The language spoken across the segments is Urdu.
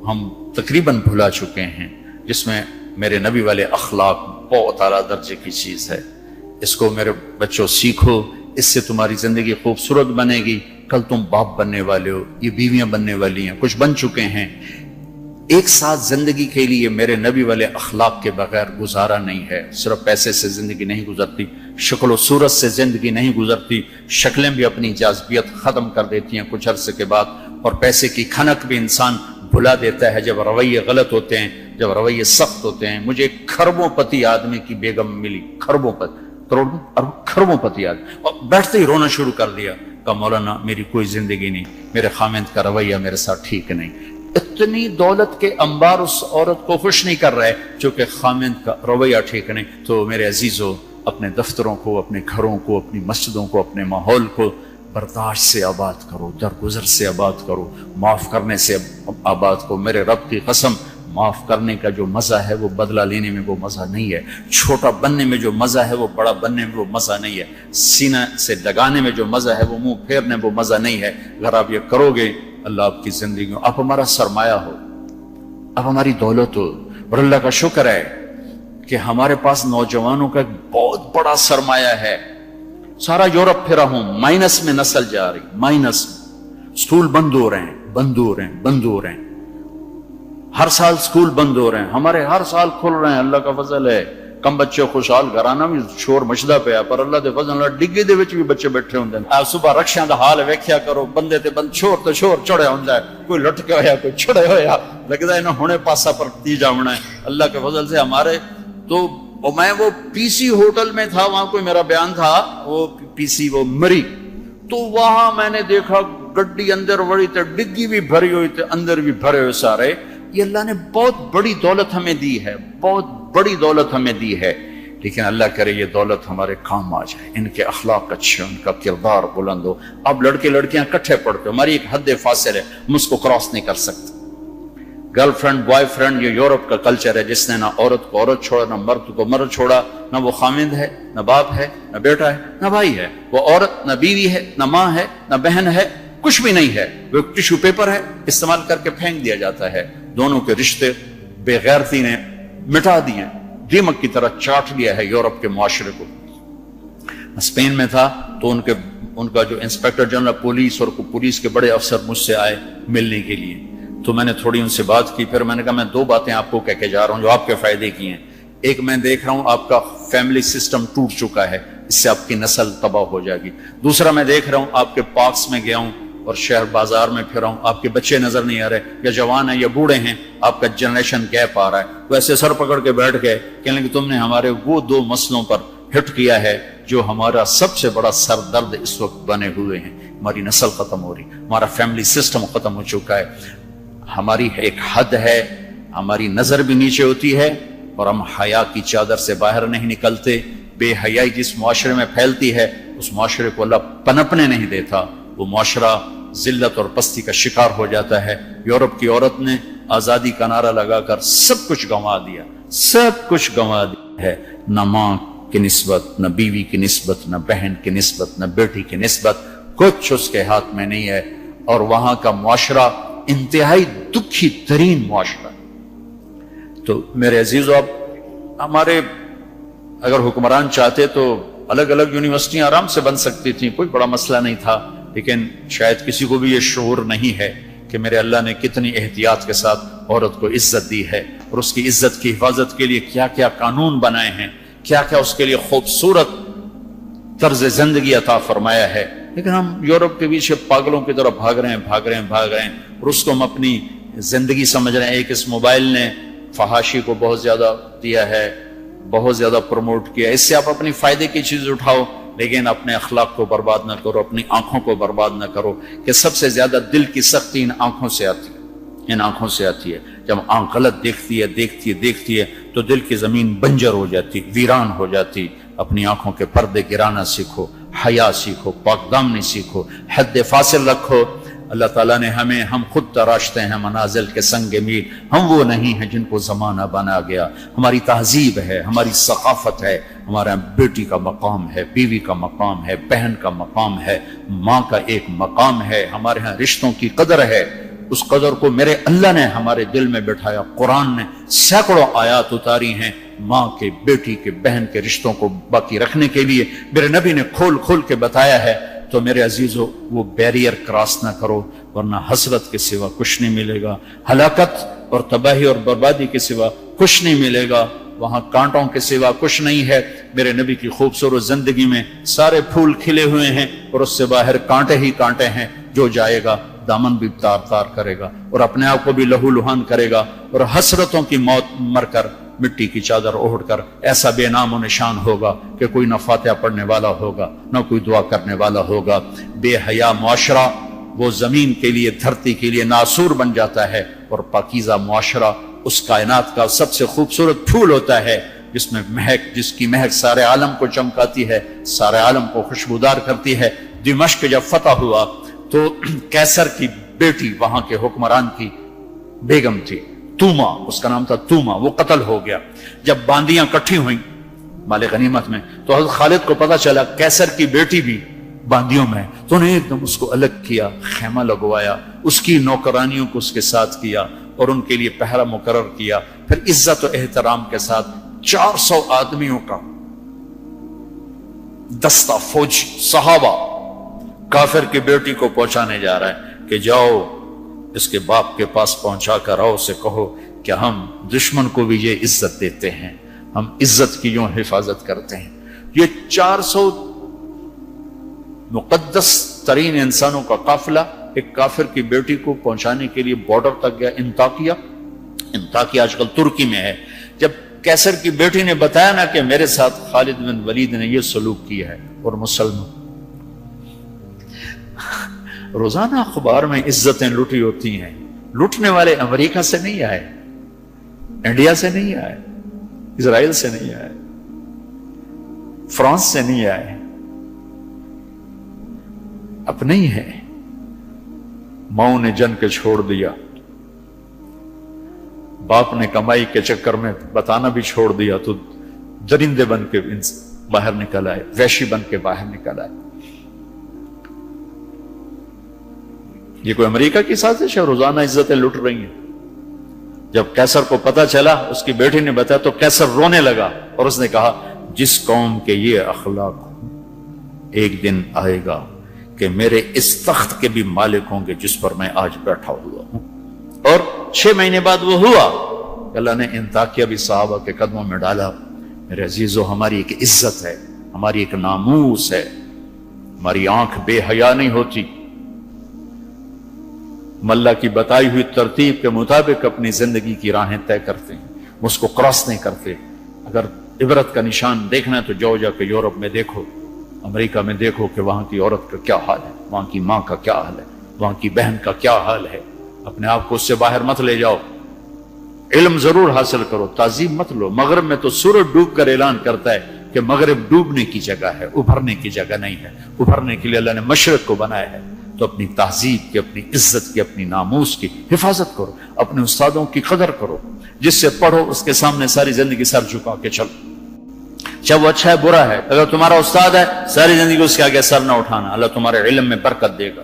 ہم تقریباً بھلا چکے ہیں، جس میں میرے نبی والے اخلاق بہت اعلیٰ درجے کی چیز ہے۔ اس کو میرے بچوں سیکھو، اس سے تمہاری زندگی خوبصورت بنے گی۔ کل تم باپ بننے والے ہو، یہ بیویاں بننے والی ہیں، کچھ بن چکے ہیں۔ ایک ساتھ زندگی کے لیے میرے نبی والے اخلاق کے بغیر گزارا نہیں ہے۔ صرف پیسے سے زندگی نہیں گزرتی، شکل و صورت سے زندگی نہیں گزرتی، شکلیں بھی اپنی جاذبیت ختم کر دیتی ہیں کچھ عرصے کے بعد، اور پیسے کی کھنک بھی انسان بھلا دیتا ہے جب رویے غلط ہوتے ہیں، جب رویے سخت ہوتے ہیں۔ مجھے ایک کھربوں پتی آدمی کی بیگم ملی، کھربوں پتی، کھربوں پتی آدمی، اور بیٹھتے ہی رونا شروع کر دیا۔ کہا مولانا میری کوئی زندگی نہیں، میرے خامند کا رویہ میرے ساتھ ٹھیک نہیں۔ اتنی دولت کے انبار اس عورت کو خوش نہیں کر رہے چونکہ خامند کا رویہ ٹھیک نہیں۔ تو میرے عزیزو، اپنے دفتروں کو، اپنے گھروں کو، اپنی مسجدوں کو، اپنے ماحول کو برداشت سے آباد کرو، درگزر سے آباد کرو، معاف کرنے سے آباد کرو۔ میرے رب کی قسم، معاف کرنے کا جو مزہ ہے وہ بدلہ لینے میں وہ مزہ نہیں ہے، چھوٹا بننے میں جو مزہ ہے وہ بڑا بننے میں وہ مزہ نہیں ہے، سینہ سے لگانے میں جو مزہ ہے وہ منہ پھیرنے میں وہ مزہ نہیں ہے۔ اگر آپ یہ کرو گے، اللہ آپ کی زندگی میں، آپ ہمارا سرمایہ ہو، آپ ہماری دولت ہو۔ اور اللہ کا شکر ہے کہ ہمارے پاس نوجوانوں کا ایک بہت بڑا سرمایہ ہے۔ سارا یورپ پھرا ہوں، مائنس میں نسل جا رہی، مائنس میں۔ سکول بند ہو رہے ہیں، بند ہو رہے ہیں، بند ہو رہے ہیں، ہر سال سکول بند ہو رہے ہیں، ہمارے ہر سال کھل رہے ہیں، اللہ کا فضل ہے۔ کم بچے خوشحال گھرانا بھی شور مچدا پیا، پر اللہ دے فضل نال ڈگے دے وچ بھی بچے بیٹھے ہوندے ہیں۔ آپ صبح رکشیاں دا حال ویکھیا کرو، بندے تے بند شور تے شور چڑھیا ہوندا ہے، کوئی لٹکا ہویا، کوئی چھڑے ہویا، لگدا ہے نہ ہونے پاسا پر تی جاونا ہے۔ اللہ کے فضل سے ہمارے تو، میں وہ پی سی ہوٹل میں تھا، وہاں کوئی میرا بیان تھا، وہ پی سی وہ مری، تو وہاں میں نے دیکھا گڈی اندر وڑی تے ڈگی بھی بھری ہوئی تے اندر بھی بھرے ہوئے سارے۔ یہ اللہ نے بہت بڑی دولت ہمیں دی ہے، بہت بڑی دولت ہمیں دی ہے، لیکن اللہ کرے یہ دولت ہمارے کام آ جائے، ان کے اخلاق اچھے، ان کا کردار بلند ہو۔ اب لڑکے لڑکیاں کٹھے پڑھتے ہو، ہماری ایک حد فاصل ہے، ہم اس کو کراس نہیں کر سکتے۔ گرل فرینڈ بوائے فرینڈ، یہ یورپ کا کلچر ہے، جس نے نہ عورت کو عورت چھوڑا، نہ مرد کو مرد چھوڑا، نہ وہ خامند ہے، نہ باپ ہے، نہ بیٹا ہے، نہ بھائی ہے، وہ عورت نہ بیوی ہے، نہ ماں ہے، نہ بہن ہے، کچھ بھی نہیں ہے، وہ ٹیشو پیپر ہے، استعمال کر کے پھینک دیا جاتا ہے۔ دونوں کے رشتے بے غیرتی نے مٹا دیے، دیمک کی طرح چاٹ لیا ہے یورپ کے معاشرے کو۔ اسپین میں تھا تو ان کا جو انسپیکٹر جنرل پولیس اور پولیس کے بڑے افسر مجھ سے آئے ملنے کے لیے، تو میں نے تھوڑی ان سے بات کی، پھر میں نے کہا میں دو باتیں آپ کو کہہ کے جا رہا ہوں جو آپ کے فائدے کی ہیں۔ ایک، میں دیکھ رہا ہوں آپ کا فیملی سسٹم ٹوٹ چکا ہے، اس سے آپ کی نسل تباہ ہو جائے گی۔ دوسرا، میں دیکھ رہا ہوں آپ کے پارکس میں گیا ہوں اور شہر بازار میں پھر رہا ہوں، آپ کے بچے نظر نہیں آ رہے، یا جوان ہیں یا بوڑھے ہیں، آپ کا جنریشن گیپ آ رہا ہے۔ تو ایسے سر پکڑ کے بیٹھ گئے، کہنے کہ تم نے ہمارے وہ دو مسئلوں پر ہٹ کیا ہے جو ہمارا سب سے بڑا سر درد اس وقت بنے ہوئے ہیں۔ ہماری نسل ختم ہو رہی، ہمارا فیملی سسٹم ختم ہو چکا ہے، ہماری ایک حد ہے، ہماری نظر بھی نیچے ہوتی ہے، اور ہم حیا کی چادر سے باہر نہیں نکلتے۔ بے حیائی جس معاشرے میں پھیلتی ہے، اس معاشرے کو اللہ پنپنے نہیں دیتا، وہ معاشرہ ذلت اور پستی کا شکار ہو جاتا ہے۔ یورپ کی عورت نے آزادی کا نعرہ لگا کر سب کچھ گنوا دیا، سب کچھ گنوا دیا ہے، نہ ماں کی نسبت، نہ بیوی کی نسبت، نہ بہن کی نسبت، نہ بیٹی کی نسبت، کچھ اس کے ہاتھ میں نہیں ہے۔ اور وہاں کا معاشرہ انتہائی دکھی ترین معاشرہ۔ تو میرے عزیزو، اب ہمارے اگر حکمران چاہتے تو الگ الگ یونیورسٹیاں آرام سے بن سکتی تھیں، کوئی بڑا مسئلہ نہیں تھا، لیکن شاید کسی کو بھی یہ شعور نہیں ہے کہ میرے اللہ نے کتنی احتیاط کے ساتھ عورت کو عزت دی ہے، اور اس کی عزت کی حفاظت کے لیے کیا کیا قانون بنائے ہیں، کیا کیا اس کے لیے خوبصورت طرز زندگی عطا فرمایا ہے۔ لیکن ہم یورپ کے پیچھے پاگلوں کی طرح بھاگ رہے ہیں، اور اس کو ہم اپنی زندگی سمجھ رہے ہیں۔ ایک اس موبائل نے فحاشی کو بہت زیادہ دیا ہے، بہت زیادہ پروموٹ کیا، اس سے آپ اپنی فائدے کی چیز اٹھاؤ، لیکن اپنے اخلاق کو برباد نہ کرو، اپنی آنکھوں کو برباد نہ کرو، کہ سب سے زیادہ دل کی سختی ان آنکھوں سے آتی ہے، ان آنکھوں سے آتی ہے۔ جب آنکھ غلط دیکھتی ہے تو دل کی زمین بنجر ہو جاتی، ویران ہو جاتی۔ اپنی آنکھوں کے پردے گرانا سیکھو، حیا سیکھو، پاک دامنی سیکھو، حد فاصل رکھو۔ اللہ تعالیٰ نے ہمیں، ہم خود تراشتے ہیں منازل کے سنگ میل، ہم وہ نہیں ہیں جن کو زمانہ بنا گیا. ہماری تہذیب ہے، ہماری ثقافت ہے، ہمارا بیٹی کا مقام ہے، بیوی کا مقام ہے، بہن کا مقام ہے، ماں کا ایک مقام ہے. ہمارے ہاں رشتوں کی قدر ہے. اس قدر کو میرے اللہ نے ہمارے دل میں بٹھایا. قرآن نے سینکڑوں آیات اتاری ہیں ماں کے، بیٹی کے، بہن کے رشتوں کو باقی رکھنے کے لیے. میرے نبی نے کھول کھول کے بتایا ہے. تو میرے عزیزو وہ بیریئر کراس نہ کرو، ورنہ حسرت کے سوا کچھ نہیں ملے گا، ہلاکت اور تباہی اور بربادی کے سوا کچھ نہیں ملے گا. وہاں کانٹوں کے سوا کچھ نہیں ہے. میرے نبی کی خوبصورت زندگی میں سارے پھول کھلے ہوئے ہیں اور اس سے باہر کانٹے ہی کانٹے ہیں. جو جائے گا دامن بھی تار تار کرے گا اور اپنے آپ کو بھی لہو لہان کرے گا، اور حسرتوں کی موت مر کر مٹی کی چادر اوڑھ کر ایسا بے نام و نشان ہوگا کہ کوئی نہ فاتحہ پڑھنے والا ہوگا، نہ کوئی دعا کرنے والا ہوگا. بے حیا معاشرہ وہ زمین کے لیے، دھرتی کے لیے ناسور بن جاتا ہے، اور پاکیزہ معاشرہ اس کائنات کا سب سے خوبصورت پھول ہوتا ہے جس میں مہک، جس کی مہک سارے عالم کو چمکاتی ہے، سارے عالم کو خوشبودار کرتی ہے. دمشق جب فتح ہوا تو کیسر کی بیٹی وہاں کے حکمران کی بیگم تھی، توما، اس کا نام تھا توما، وہ قتل ہو گیا. جب باندیاں کٹھی ہوئیں مال غنیمت میں تو حضرت خالد کو پتا چلا کیسر کی بیٹی بھی باندیوں میں، تو انہیں ایک دم اس کو الگ کیا، خیمہ لگوایا، اس کی نوکرانیوں کو اس کے ساتھ کیا اور ان کے لیے پہرا مقرر کیا. پھر عزت و احترام کے ساتھ 400 آدمیوں کا دستہ فوجی صحابہ کافر کی بیٹی کو پہنچانے جا رہا ہے کہ جاؤ اس کے باپ کے پاس پہنچا کر آؤ، سے کہو کہ ہم دشمن کو بھی یہ عزت دیتے ہیں، ہم عزت کی یوں حفاظت کرتے ہیں. یہ 400 مقدس ترین انسانوں کا قافلہ ایک کافر کی بیٹی کو پہنچانے کے لیے بارڈر تک گیا. انطاکیہ آج کل ترکی میں ہے. جب کیسر کی بیٹی نے بتایا نا کہ میرے ساتھ خالد بن ولید نے یہ سلوک کیا ہے، اور مسلمان روزانہ اخبار میں عزتیں لوٹی ہوتی ہیں. لوٹنے والے امریکہ سے نہیں آئے، انڈیا سے نہیں آئے، اسرائیل سے نہیں آئے، فرانس سے نہیں آئے، اپنے ہی ہیں. ماؤں نے جن کے چھوڑ دیا، باپ نے کمائی کے چکر میں بتانا بھی چھوڑ دیا، تو درندے بن کے باہر نکل آئے، وحشی بن کے باہر نکل آئے. یہ کوئی امریکہ کی سازش ہے؟ روزانہ عزتیں لٹ رہی ہیں. جب کیسر کو پتا چلا، اس کی بیٹی نے بتایا تو کیسر رونے لگا اور اس نے کہا جس قوم کے یہ اخلاق ایک دن آئے گا کہ میرے اس تخت کے بھی مالک ہوں گے جس پر میں آج بیٹھا ہوا ہوں. اور 6 مہینے بعد وہ ہوا. اللہ نے انطاکیہ بھی صحابہ کے قدموں میں ڈالا. میرے عزیزو، ہماری ایک عزت ہے، ہماری ایک ناموس ہے، ہماری آنکھ بے حیا نہیں ہوتی. اللہ کی بتائی ہوئی ترتیب کے مطابق اپنی زندگی کی راہیں طے کرتے ہیں، اس کو کراس نہیں کرتے. اگر عبرت کا نشان دیکھنا ہے تو جاؤ جا کے یورپ میں دیکھو، امریکہ میں دیکھو کہ وہاں کی عورت کا کیا حال ہے، وہاں کی ماں کا کیا حال ہے، وہاں کی بہن کا کیا حال ہے. اپنے آپ کو اس سے باہر مت لے جاؤ. علم ضرور حاصل کرو، تعظیم مت لو. مغرب میں تو سورج ڈوب کر اعلان کرتا ہے کہ مغرب ڈوبنے کی جگہ ہے، ابھرنے کی جگہ نہیں ہے. ابھرنے کے لیے اللہ نے مشرق کو بنایا ہے. تو اپنی تہذیب کی، اپنی عزت کی، اپنی ناموس کی حفاظت کرو. اپنے استادوں کی قدر کرو. جس سے پڑھو اس کے سامنے ساری زندگی سر جھکا کے چلو، چاہے وہ اچھا ہے برا ہے. اگر تمہارا استاد ہے ساری زندگی اس کے آگے سر نہ اٹھانا. اللہ تمہارے علم میں برکت دے گا،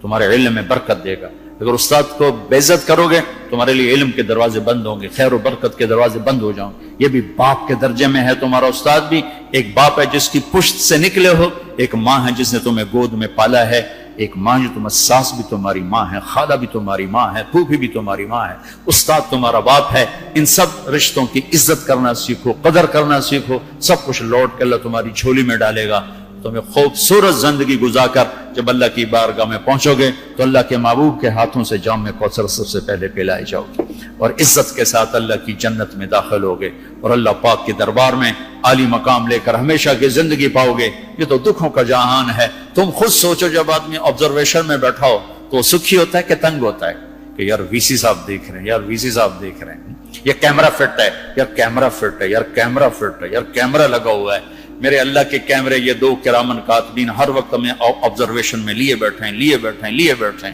تمہارے علم میں برکت دے گا. اگر استاد کو بے عزت کرو گے تمہارے لیے علم کے دروازے بند ہوں گے، خیر و برکت کے دروازے بند ہو جاؤں گے. یہ بھی باپ کے درجے میں ہے. تمہارا استاد بھی ایک باپ ہے جس کی پشت سے نکلے ہو، ایک ماں ہے جس نے تمہیں گود میں پالا ہے، ایک ماں جو تمہیں، ساس بھی تمہاری ماں ہے، خالہ بھی تمہاری ماں ہے، پھوپھی بھی تمہاری ماں ہے، استاد تمہارا باپ ہے. ان سب رشتوں کی عزت کرنا سیکھو، قدر کرنا سیکھو. سب کچھ لوٹ کے اللہ تمہاری جھولی میں ڈالے گا. تمہیں خوبصورت زندگی گزار کر جب اللہ کی بارگاہ میں پہنچو گے تو اللہ کے محبوب کے ہاتھوں سے جام میں کوثر سب سے پہلے پلائے جاؤ گے، اور عزت کے ساتھ اللہ کی جنت میں داخل ہوگے، اور اللہ پاک کے دربار میں عالی مقام لے کر ہمیشہ کی زندگی پاؤ گے. یہ تو دکھوں کا جہان ہے. تم خود سوچو، جب آدمی آبزرویشن میں بیٹھا ہو تو سکھی ہوتا ہے کہ تنگ ہوتا ہے کہ یار وی سی صاحب دیکھ رہے ہیں، یار وی سی صاحب دیکھ رہے ہیں، یہ کیمرہ فٹ ہے، یار کیمرہ فٹ ہے، یار کیمرہ فٹ ہے، یار کیمرہ لگا ہوا ہے. میرے اللہ کے کیمرے یہ 2 کرامن کاتبین ہر وقت ہمیں آبزرویشن میں لیے بیٹھے ہیں.